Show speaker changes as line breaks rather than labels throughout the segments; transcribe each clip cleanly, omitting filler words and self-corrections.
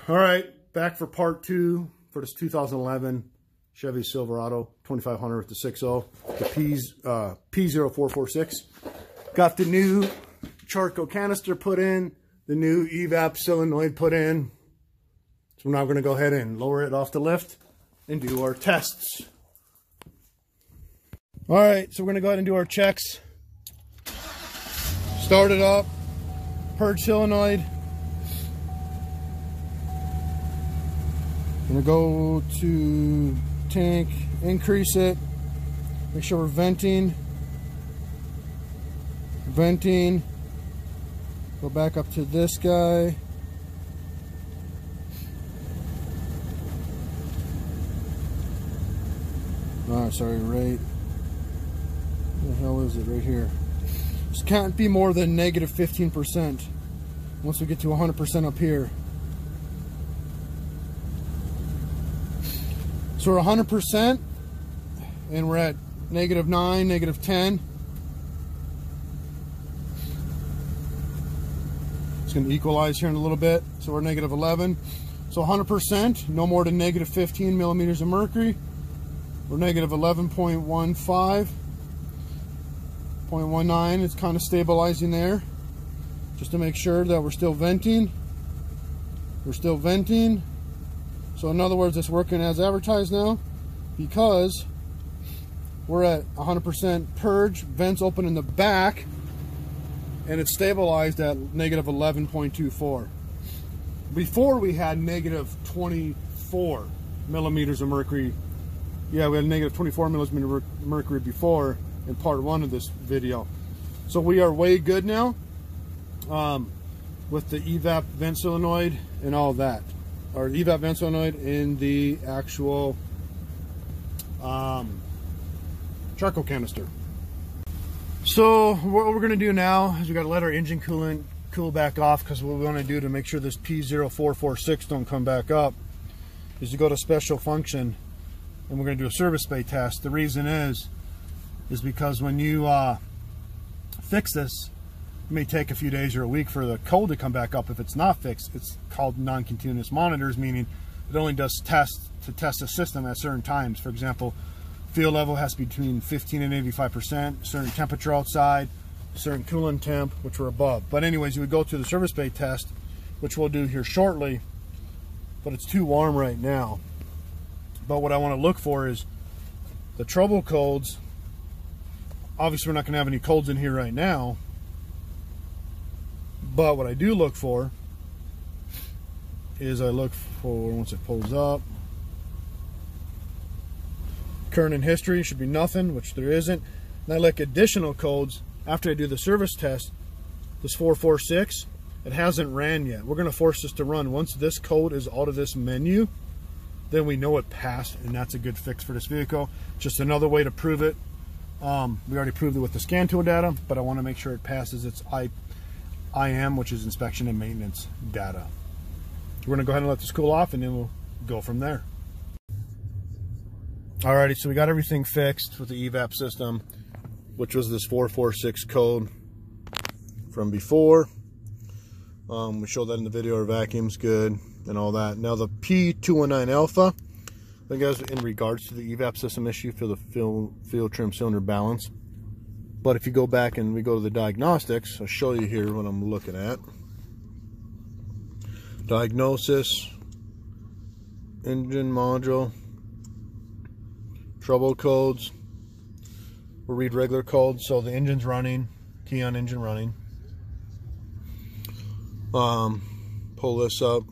All right, back for part 2 for this 2011 Chevy Silverado 2500 with the 6.0, the P0446. Got the new charcoal canister put in, the new evap solenoid put in. So now we're going to go ahead and lower it off the lift and do our tests. All right, so we're going to go ahead and do our checks. Start it up, purge solenoid. Gonna go to tank, increase it, make sure we're venting, go back up to this guy. Oh, sorry, right. Where the hell is it? Right here. This can't be more than negative 15% once we get to 100% up here. So we're 100% and we're at -9, -10. It's going to equalize here in a little bit. So we're -11. So 100%, no more than -15 millimeters of mercury. We're -11.15. 0.19, it's kind of stabilizing there. Just to make sure that we're still venting. We're still venting. So in other words, it's working as advertised now because we're at 100% purge, vents open in the back, and it's stabilized at -11.24. Before we had -24 millimeters of mercury. Yeah, we had -24 millimeters of mercury before in part 1 of this video. So we are way good now with the evap vent solenoid and all that. Or evap vent solenoid in the actual charcoal canister. So what we're going to do now is we got to let our engine coolant cool back off, because what we want to do to make sure this P0446 don't come back up is to go to special function and we're going to do a service bay test. The reason is because when you fix this, it may take a few days or a week for the code to come back up. If it's not fixed, it's called non-continuous monitors, meaning it only does tests to test the system at certain times. For example, fuel level has to be between 15 and 85%, certain temperature outside, certain coolant temp, which we're above. But anyways, you would go through the service bay test, which we'll do here shortly, but it's too warm right now. But what I want to look for is the trouble codes. Obviously, we're not going to have any codes in here right now. But what I do look for is once it pulls up, current and history should be nothing, which there isn't. And I like additional codes after I do the service test. This 446, it hasn't ran yet. We're going to force this to run. Once this code is out of this menu, then we know it passed, and that's a good fix for this vehicle. Just another way to prove it. We already proved it with the scan tool data, but I want to make sure it passes its IM, which is inspection and maintenance data. We're going to go ahead and let this cool off, and then we'll go from there. Alrighty, so we got everything fixed with the evap system, which was this 446 code from before. We showed that in the video. Our vacuum's good and all that. Now the P219 Alpha, I think that's in regards to the evap system issue for the fuel trim cylinder balance. But if you go back and we go to the diagnostics, I'll show you here what I'm looking at. Diagnosis, engine module, trouble codes. We'll read regular codes. So the engine's running, key on engine running. Pull this up.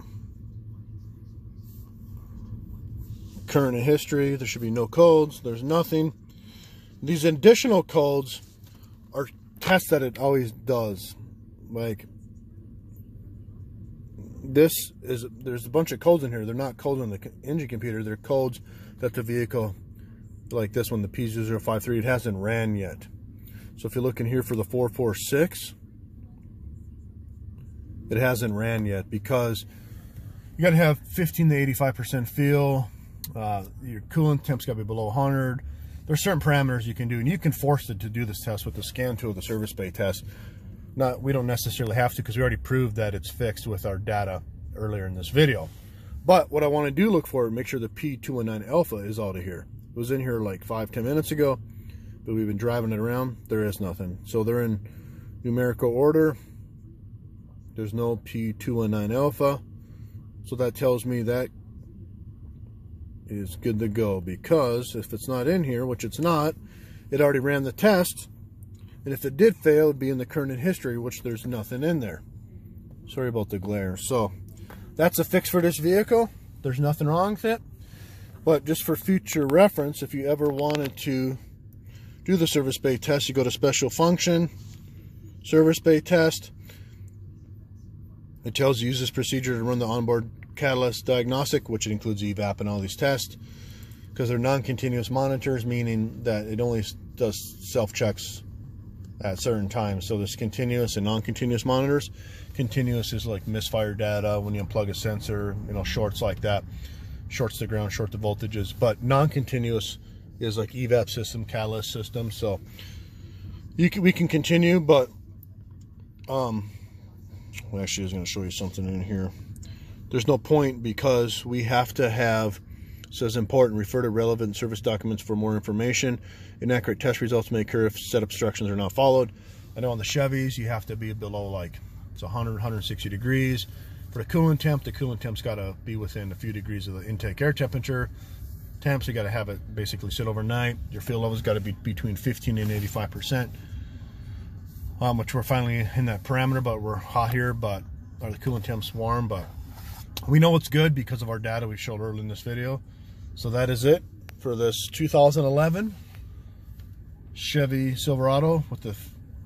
Current and history, there should be no codes. There's nothing. These additional codes are tests that it always does. Like this is, there's a bunch of codes in here. They're not codes on the engine computer. They're codes that the vehicle, like this one, the P0453, it hasn't ran yet. So if you look in here for the 446, it hasn't ran yet because you got to have 15 to 85% fuel. Your coolant temp's got to be below 100. There's certain parameters you can do, and you can force it to do this test with the scan tool, the service bay test. We don't necessarily have to, because we already proved that it's fixed with our data earlier in this video. But what I want to do, look for, make sure the P219 Alpha is out of here. It was in here like 5-10 minutes ago, but we've been driving it around. There is nothing. So they're in numerical order. There's no P219 Alpha. So that tells me that is good to go, because if it's not in here, which it's not, it already ran the test, and if it did fail, it'd be in the current and history, which there's nothing in there. Sorry about the glare. So that's a fix for this vehicle. There's nothing wrong with it, but just for future reference, if you ever wanted to do the service bay test, you go to special function, service bay test. It tells you use this procedure to run the onboard catalyst diagnostic, which includes evap and all these tests, because they're non-continuous monitors, meaning that it only does self-checks at certain times. So there's continuous and non-continuous monitors. Continuous is like misfire data when you unplug a sensor, you know, shorts like that, shorts the ground, short the voltages. But non-continuous is like evap system, catalyst system. So we can continue, but well, actually I was going to show you something in here. There's no point, because we have to have, it says important, refer to relevant service documents for more information. Inaccurate test results may occur if set instructions are not followed. I know on the Chevys you have to be below, like, it's 100, 160 degrees. For the coolant temp's got to be within a few degrees of the intake air temperature. Temps, you got to have it basically sit overnight. Your fuel level's got to be between 15 and 85%. Which we're finally in that parameter, but we're hot here, but or the coolant temp's warm, but we know it's good because of our data we showed earlier in this video. So that is it for this 2011 Chevy Silverado with the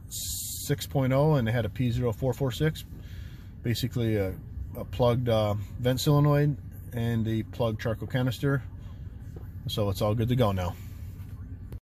6.0, and it had a P0446, basically a plugged vent solenoid and a plugged charcoal canister. So it's all good to go now.